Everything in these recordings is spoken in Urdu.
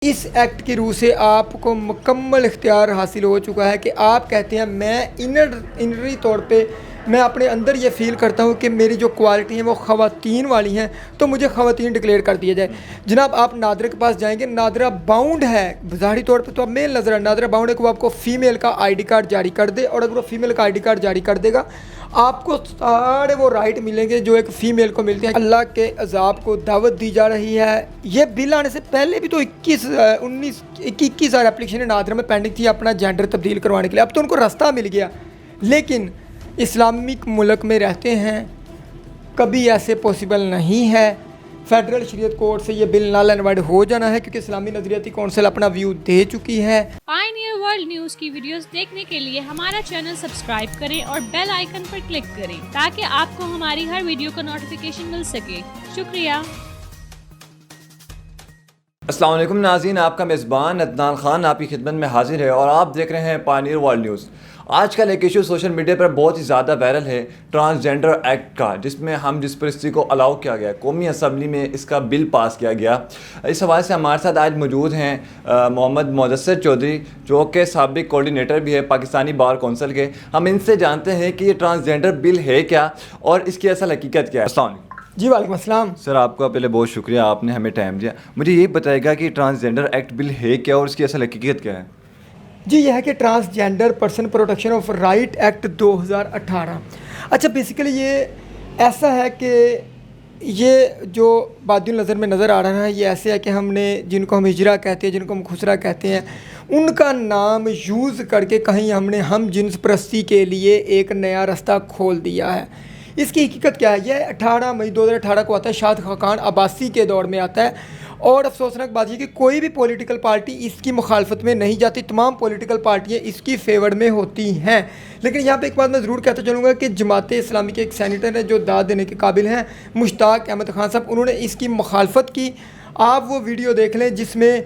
اس ایکٹ کی روح سے آپ کو مکمل اختیار حاصل ہو چکا ہے کہ آپ کہتے ہیں میں انری طور پہ میں اپنے اندر یہ فیل کرتا ہوں کہ میری جو کوالٹی ہیں وہ خواتین والی ہیں تو مجھے خواتین ڈکلیئر کر دیا جائے۔ جناب آپ نادرہ کے پاس جائیں گے، نادرہ باؤنڈ ہے ظاہری طور پہ تو آپ میل نظر ہے، نادرہ باؤنڈ ہے کہ وہ آپ کو فیمیل کا آئی ڈی کارڈ جاری کر دے، اور اگر وہ فیمیل کا آئی ڈی کارڈ جاری کر دے گا آپ کو سارے وہ رائٹ ملیں گے جو ایک فیمیل کو ملتے ہیں۔ اللہ کے عذاب کو دعوت دی جا رہی ہے۔ یہ بل آنے سے پہلے بھی تو 21 اپلیکیشن نادرہ میں پینڈنگ تھی اپنا جینڈر تبدیل کروانے کے لیے، اب تو ان کو راستہ مل گیا، لیکن اسلامک ملک میں رہتے ہیں کبھی ایسے پاسبل نہیں ہے۔ فیڈرل شریعت کورٹ سے یہ بل نل اینڈ وائڈ ہو جانا ہے کیونکہ اسلامی نظریاتی کونسل اپنا ویو دے چکی ہے۔ پائنیئر ورلڈ نیوز کی ویڈیوز دیکھنے کے لیے ہمارا چینل سبسکرائب کریں اور بیل آئیکن پر کلک کریں تاکہ آپ کو ہماری ہر ویڈیو کا نوٹیفیکیشن مل سکے۔ شکریہ۔ السلام علیکم ناظرین، آپ کا میزبان عدنان خان آپ کی خدمت میں حاضر ہے اور آپ دیکھ رہے ہیں پائنیئر ورلڈ نیوز۔ آج کل ایک ایشو سوشل میڈیا پر بہت ہی زیادہ وائرل ہے ٹرانسجینڈر ایکٹ کا، جس میں جس پرستی کو الاؤ کیا گیا، قومی اسمبلی میں اس کا بل پاس کیا گیا۔ اس حوالے سے ہمارے ساتھ آج موجود ہیں محمد مدثر چودھری، جو کہ سابق کوارڈینیٹر بھی ہے پاکستانی بار کونسل کے۔ ہم ان سے جانتے ہیں کہ یہ ٹرانسجینڈر بل ہے کیا اور اس کی اصل حقیقت کیا ہے۔ السلام علیکم۔ جی وعلیکم السلام سر، آپ کا پہلے بہت شکریہ، آپ نے ہمیں ٹائم دیا۔ مجھے یہ بتائے گا کہ ٹرانسجینڈر ایکٹ بل ہے کیا اور اس کی اصل حقیقت کیا ہے؟ جی یہ ہے کہ transgender person protection of right act 2018۔ اچھا بیسیکلی یہ ایسا ہے کہ یہ جو بادی النظر میں نظر آ رہا ہے یہ ایسے ہے کہ ہم نے جن کو ہم ہجرا کہتے ہیں، جن کو ہم خسرہ کہتے ہیں، ان کا نام یوز کر کے کہیں ہم جنس پرستی کے لیے ایک نیا راستہ کھول دیا ہے۔ اس کی حقیقت کیا ہے؟ یہ 18 مئی 2018 کو آتا ہے، شاد خاقان عباسی کے دور میں آتا ہے، اور افسوسناک بات یہ کہ کوئی بھی پولیٹیکل پارٹی اس کی مخالفت میں نہیں جاتی، تمام پولیٹیکل پارٹیاں اس کی فیور میں ہوتی ہیں۔ لیکن یہاں پہ ایک بات میں ضرور کہتا چلوں گا کہ جماعت اسلامی کے ایک سینیٹر ہیں جو داد دینے کے قابل ہیں، مشتاق احمد خان صاحب، انہوں نے اس کی مخالفت کی۔ آپ وہ ویڈیو دیکھ لیں جس میں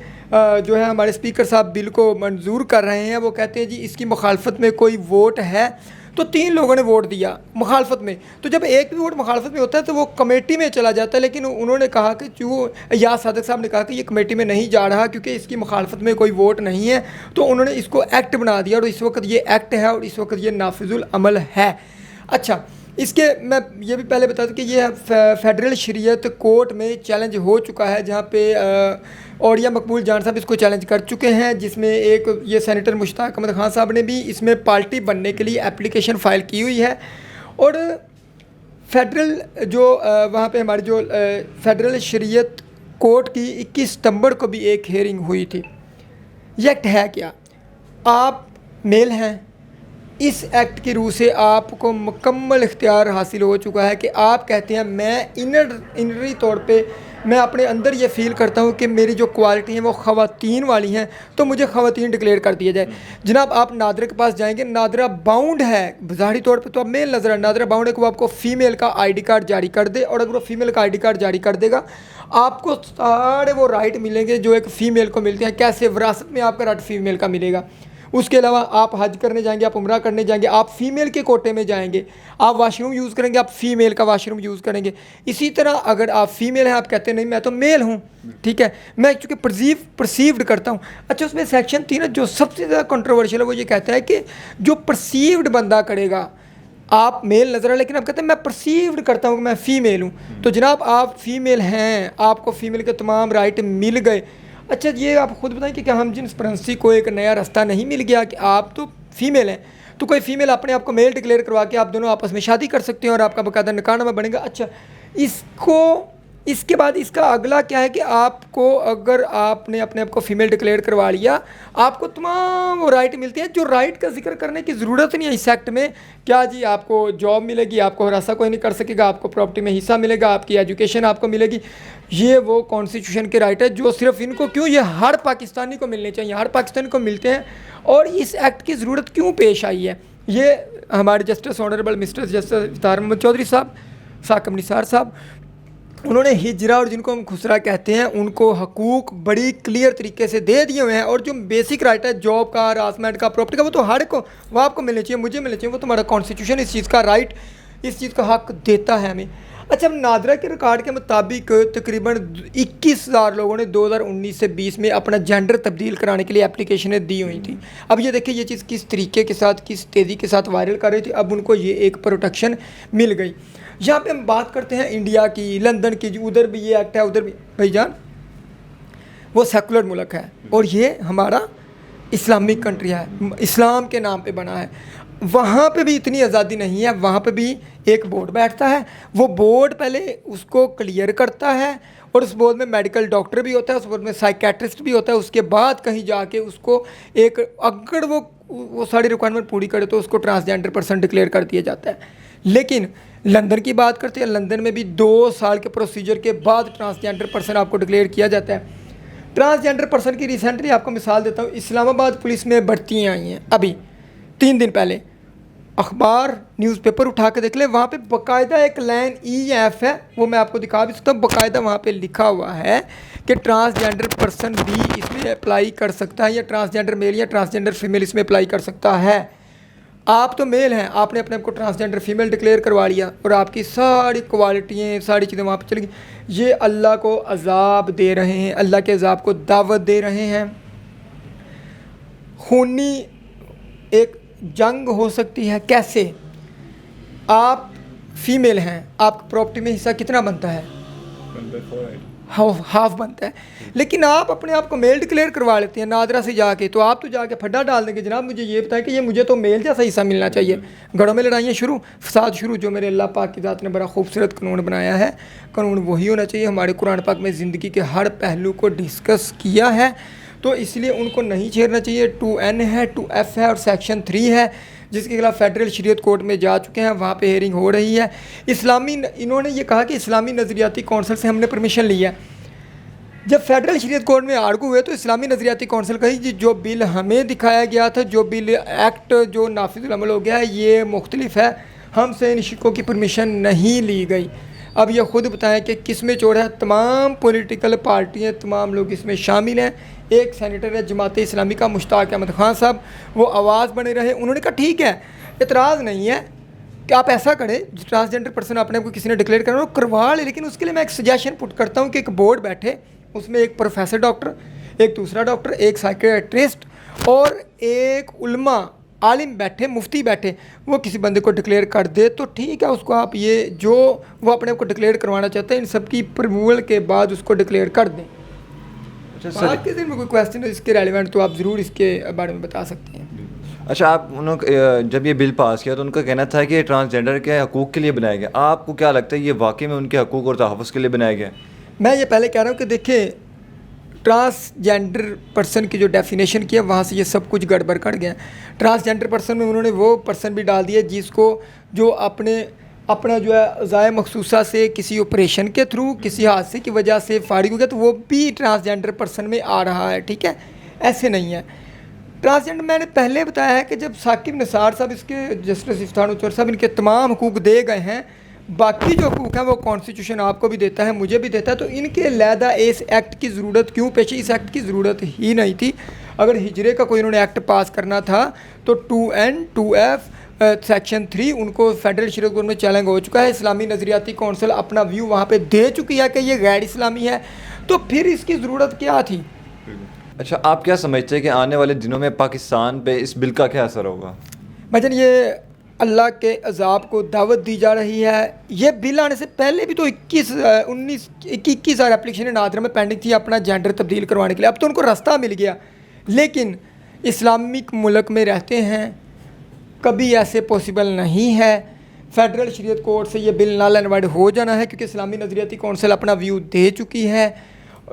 جو ہے ہمارے اسپیکر صاحب بل کو منظور کر رہے ہیں، وہ کہتے ہیں جی اس کی مخالفت میں کوئی ووٹ ہے، تو 3 لوگوں نے ووٹ دیا مخالفت میں۔ تو جب ایک بھی ووٹ مخالفت میں ہوتا ہے تو وہ کمیٹی میں چلا جاتا ہے، لیکن انہوں نے کہا کہ جو ایاز صادق صاحب نے کہا کہ یہ کمیٹی میں نہیں جا رہا کیونکہ اس کی مخالفت میں کوئی ووٹ نہیں ہے، تو انہوں نے اس کو ایکٹ بنا دیا اور اس وقت یہ ایکٹ ہے اور اس وقت یہ نافذ العمل ہے۔ اچھا، اس کے میں یہ بھی پہلے بتا دوں کہ یہ فیڈرل شریعت کورٹ میں چیلنج ہو چکا ہے، جہاں پہ اوڑیا مقبول جان صاحب اس کو چیلنج کر چکے ہیں، جس میں ایک یہ سینیٹر مشتاق احمد خان صاحب نے بھی اس میں پارٹی بننے کے لیے اپلیکیشن فائل کی ہوئی ہے۔ اور فیڈرل جو وہاں پہ ہماری جو فیڈرل شریعت کورٹ کی 21 ستمبر کو بھی ایک ہیئرنگ ہوئی تھی۔ یہ ایکٹ ہے کیا؟ آپ میل ہیں، اس ایکٹ کی روح سے آپ کو مکمل اختیار حاصل ہو چکا ہے کہ آپ کہتے ہیں میں انری طور پہ میں اپنے اندر یہ فیل کرتا ہوں کہ میری جو کوالٹی ہیں وہ خواتین والی ہیں تو مجھے خواتین ڈکلیئر کر دیا جائے۔ جناب آپ نادرہ کے پاس جائیں گے، نادرہ باؤنڈ ہے ظاہری طور پہ تو آپ میل نظر ہے، نادرہ باؤنڈ ہے کہ وہ آپ کو فیمیل کا آئی ڈی کارڈ جاری کر دے، اور اگر وہ فیمیل کا آئی ڈی کارڈ جاری کر دے گا آپ کو سارے وہ رائٹ ملیں گے جو ایک فیمیل کو ملتے ہیں۔ کیسے؟ وراثت میں آپ کا رائٹ فیمیل کا ملے گا۔ اس کے علاوہ آپ حج کرنے جائیں گے، آپ عمرہ کرنے جائیں گے، آپ فیمیل کے کوٹے میں جائیں گے، آپ واش روم یوز کریں گے، آپ فیمیل کا واش روم یوز کریں گے۔ اسی طرح اگر آپ فیمیل ہیں، آپ کہتے ہیں نہیں میں تو میل ہوں، ٹھیک ہے، میں چونکہ پرسیوڈ کرتا ہوں۔ اچھا، اس میں سیکشن 3 جو سب سے زیادہ کنٹروورشل ہے وہ یہ کہتا ہے کہ جو پرسیوڈ بندہ کرے گا، آپ میل نظر ہے لیکن آپ کہتے ہیں میں پرسیوڈ کرتا ہوں کہ میں فیمیل ہوں، تو جناب آپ فیمیل ہیں، آپ کو فیمیل کے تمام رائٹ مل گئے۔ اچھا، یہ آپ خود بتائیں کہ کیا ہم جنس پرستی کو ایک نیا راستہ نہیں مل گیا کہ آپ تو فیمیل ہیں تو کوئی فیمیل اپنے آپ کو میل ڈکلیئر کروا کے آپ دونوں آپس میں شادی کر سکتے ہیں اور آپ کا باقاعدہ نکاح نامہ بنے گا۔ اچھا، اس کے بعد اس کا اگلا کیا ہے کہ آپ کو اگر آپ نے اپنے آپ کو فیمیل ڈکلیئر کروا لیا آپ کو تمام وہ رائٹ ملتے ہیں جو رائٹ کا ذکر کرنے کی ضرورت نہیں ہے اس ایکٹ میں۔ کیا جی آپ کو جاب ملے گی، آپ کو ہراسہ کوئی نہیں کر سکے گا، آپ کو پراپرٹی میں حصہ ملے گا، آپ کی ایجوکیشن آپ کو ملے گی، یہ وہ کانسٹیٹیوشن کے رائٹ ہے جو صرف ان کو کیوں، یہ ہر پاکستانی کو ملنے چاہیے، ہر پاکستانی کو ملتے ہیں۔ اور اس ایکٹ کی ضرورت کیوں پیش آئی ہے؟ یہ ہمارے justice honourable mister justice Iftikhar Muhammad Chaudhry Sahib, Saqib نثار صاحب، انہوں نے ہجرا اور جن کو ہم خسرہ کہتے ہیں ان کو حقوق بڑی کلیئر طریقے سے دے دیے ہوئے ہیں، اور جو بیسک رائٹ ہے جاب کا، ہراسمنٹ کا، پراپرٹی کا، وہ تو ہر کو وہ آپ کو ملنے چاہیے، مجھے ملنے چاہیے، وہ تمہارا کانسٹیٹیوشن اس چیز کا رائٹ، اس چیز کا حق دیتا ہے ہمیں۔ اچھا، نادرا کے ریکارڈ کے مطابق تقریباً 21,000 لوگوں نے 2019 سے 20 میں اپنا جینڈر تبدیل کرانے کے لیے اپلیکیشنیں دی ہوئی تھیں. اب یہ دیکھیں یہ چیز کس طریقے کے ساتھ کس تیزی کے ساتھ وائرل کر رہی تھی. اب ان کو یہ ایک پروٹیکشن مل گئی. یہاں پہ ہم بات کرتے ہیں انڈیا کی، لندن کی، ادھر بھی یہ ایکٹ ہے، ادھر بھی. بھائی جان وہ سیکولر ملک ہے اور یہ ہمارا اسلامک کنٹری ہے، اسلام کے نام پہ بنا ہے. وہاں پہ بھی اتنی آزادی نہیں ہے. وہاں پہ بھی ایک بورڈ بیٹھتا ہے، وہ بورڈ پہلے اس کو کلیئر کرتا ہے اور اس بورڈ میں میڈیکل ڈاکٹر بھی ہوتا ہے، اس بورڈ میں سائیکیٹرسٹ بھی ہوتا ہے. اس کے بعد کہیں جا کے اس کو ایک اگر وہ ساری ریکوائرمنٹ پوری کرے تو اس کو ٹرانسجینڈر پرسن ڈکلیئر کر دیا جاتا ہے. لیکن لندن کی بات کرتے ہیں، لندن میں بھی 2 سال کے پروسیجر کے بعد ٹرانسجینڈر پرسن آپ کو ڈکلیئر کیا جاتا ہے. ٹرانسجینڈر پرسن کی ریسنٹلی آپ کو مثال دیتا ہوں. اسلام آباد پولیس میں بھرتیاں آئی ہیں ابھی 3 دن پہلے. اخبار نیوز پیپر اٹھا کے دیکھ لیں، وہاں پہ باقاعدہ ایک لائن EF ہے، وہ میں آپ کو دکھا بھی سکتا ہوں. باقاعدہ وہاں پہ لکھا ہوا ہے کہ ٹرانسجینڈر پرسن بھی اس میں اپلائی کر سکتا ہے، یا ٹرانسجینڈر میل یا ٹرانسجینڈر فیمیل اس میں اپلائی کر سکتا ہے. آپ تو میل ہیں، آپ نے اپنے آپ کو ٹرانسجینڈر فیمیل ڈکلیئر کروا لیا اور آپ کی ساری کوالٹیاں ساری چیزیں وہاں پہ چلی گئی. یہ اللہ کو عذاب دے رہے ہیں، اللہ کے عذاب کو دعوت دے رہے ہیں. خونی ایک جنگ ہو سکتی ہے. کیسے؟ آپ فیمیل ہیں، آپ کا پراپرٹی میں حصہ کتنا بنتا ہے؟ ہاف بنتا ہے. لیکن آپ اپنے آپ کو میل ڈکلیئر کروا لیتے ہیں نادرا سے جا کے، تو آپ تو جا کے پھڈا ڈال دیں گے جناب مجھے یہ بتائیں کہ مجھے تو میل جیسا حصہ ملنا چاہیے. گھروں میں لڑائیاں شروع، فساد شروع. جو میرے اللہ پاک کی ذات نے بڑا خوبصورت قانون بنایا ہے، قانون وہی ہونا چاہیے. ہمارے قرآن پاک میں زندگی کے ہر پہلو کو ڈسکس کیا ہے، تو اس لیے ان کو نہیں چھیڑنا چاہیے. 2N ہے، 2F ہے اور سیکشن 3 ہے، جس کے خلاف فیڈرل شریعت کورٹ میں جا چکے ہیں. وہاں پہ ہیئرنگ ہو رہی ہے. انہوں نے یہ کہا کہ اسلامی نظریاتی کونسل سے ہم نے پرمیشن لی ہے. جب فیڈرل شریعت کورٹ میں آرگو ہوئے تو اسلامی نظریاتی کونسل کہی جو بل ہمیں دکھایا گیا تھا، جو بل ایکٹ جو نافذ العمل ہو گیا ہے، یہ مختلف ہے، ہم سے ان شکوں کی پرمیشن نہیں لی گئی. اب یہ خود بتائیں کہ کس میں چور ہے. تمام پولیٹیکل پارٹیاں، تمام لوگ اس میں شامل ہیں. ایک سینیٹر ہے جماعت اسلامی کا مشتاق احمد خان صاحب، وہ آواز بنے رہے. انہوں نے کہا ٹھیک ہے، اعتراض نہیں ہے کہ آپ ایسا کریں، ٹرانسجینڈر پرسن اپنے کو کسی نے ڈکلیئر کرنا کروا لے، لیکن اس کے لیے میں ایک سجیشن پٹ کرتا ہوں کہ ایک بورڈ بیٹھے، اس میں ایک پروفیسر ڈاکٹر، ایک دوسرا ڈاکٹر، ایک سائیکیٹرسٹ اور ایک علماء عالم بیٹھے، مفتی بیٹھے. وہ کسی بندے کو ڈکلیئر کر دے تو ٹھیک ہے، اس کو آپ یہ جو وہ اپنے آپ کو ڈکلیئر کروانا چاہتے ہیں ان سب کی اپروول کے بعد اس کو ڈکلیئر کر دیں. آپ کے ذہن میں کوئی کویسچن ہے اس کے ریلیونٹ تو آپ ضرور اس کے بارے میں بتا سکتے ہیں. اچھا، آپ جب یہ بل پاس کیا تو ان کا کہنا تھا کہ ٹرانسجینڈر کے حقوق کے لیے بنایا گیا. آپ کو کیا لگتا ہے یہ واقعی میں ان کے حقوق اور تحفظ کے لیے بنایا گیا؟ میں یہ پہلے کہہ رہا ہوں کہ دیکھیں ٹرانسجینڈر پرسن کی جو ڈیفینیشن کی ہے وہاں سے یہ سب کچھ گڑبڑ کر گیا. ٹرانسجینڈر پرسن میں انہوں نے وہ پرسن بھی ڈال دیا جس کو جو اپنا جو ہے اعضائے مخصوصہ سے کسی آپریشن کے تھرو کسی حادثے کی وجہ سے فارغ ہو گیا تو وہ بھی ٹرانسجینڈر پرسن میں آ رہا ہے. ٹھیک ہے، ایسے نہیں ہے. ٹرانسجینڈر میں نے پہلے بتایا ہے کہ جب ثاقب نثار صاحب اس کے جسٹس افتخار اچور صاحب ان کے تمام حقوق دے گئے ہیں، باقی جو حقوق ہیں وہ کانسٹیٹیوشن آپ کو بھی دیتا ہے، مجھے بھی دیتا ہے، تو ان کے علیحدہ اس ایکٹ کی ضرورت کیوں پیش ہے؟ اس ایکٹ کی ضرورت ہی نہیں تھی. اگر ہجرے کا کوئی انہوں نے ایکٹ پاس کرنا تھا تو 2N 2F سیکشن 3 ان کو فیڈرل شریعت کورٹ میں چیلنج ہو چکا ہے. اسلامی نظریاتی کونسل اپنا ویو وہاں پہ دے چکی ہے کہ یہ غیر اسلامی ہے، تو پھر اس کی ضرورت کیا تھی؟ اچھا، آپ کیا سمجھتے ہیں کہ آنے والے دنوں میں پاکستان پہ اس بل کا کیا اثر ہوگا؟ بھائی یہ اللہ کے عذاب کو دعوت دی جا رہی ہے. یہ بل آنے سے پہلے بھی تو 21,000 اپلیکیشنیں نادرا میں پینڈنگ تھی اپنا جینڈر تبدیل کروانے کے لیے. اب تو ان کو راستہ مل گیا. لیکن اسلامک ملک میں رہتے ہیں، کبھی ایسے پاسبل نہیں ہے. فیڈرل شریعت کورٹ سے یہ بل نل اینڈ وائڈ ہو جانا ہے کیونکہ اسلامی نظریاتی کونسل اپنا ویو دے چکی ہے.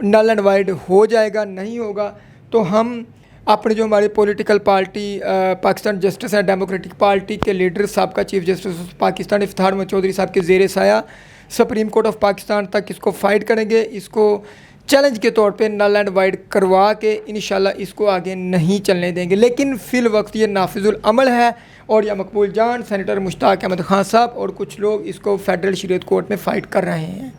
نل اینڈ وائڈ ہو جائے گا. نہیں ہوگا تو ہم اپنے جو ہماری political party Pakistan justice and democratic party کے لیڈر سابقہ چیف جسٹس پاکستان افتخار احمد چودھری صاحب کے زیر سایہ سپریم کورٹ آف پاکستان تک اس کو فائٹ کریں گے. اس کو چیلنج کے طور پہ نل اینڈ وائڈ کروا کے انشاءاللہ اس کو آگے نہیں چلنے دیں گے. لیکن فی الوقت یہ نافذ العمل ہے اور یہ مقبول جان سینیٹر مشتاق احمد خان صاحب اور کچھ لوگ اس کو فیڈرل شریعت کورٹ میں فائٹ کر رہے ہیں.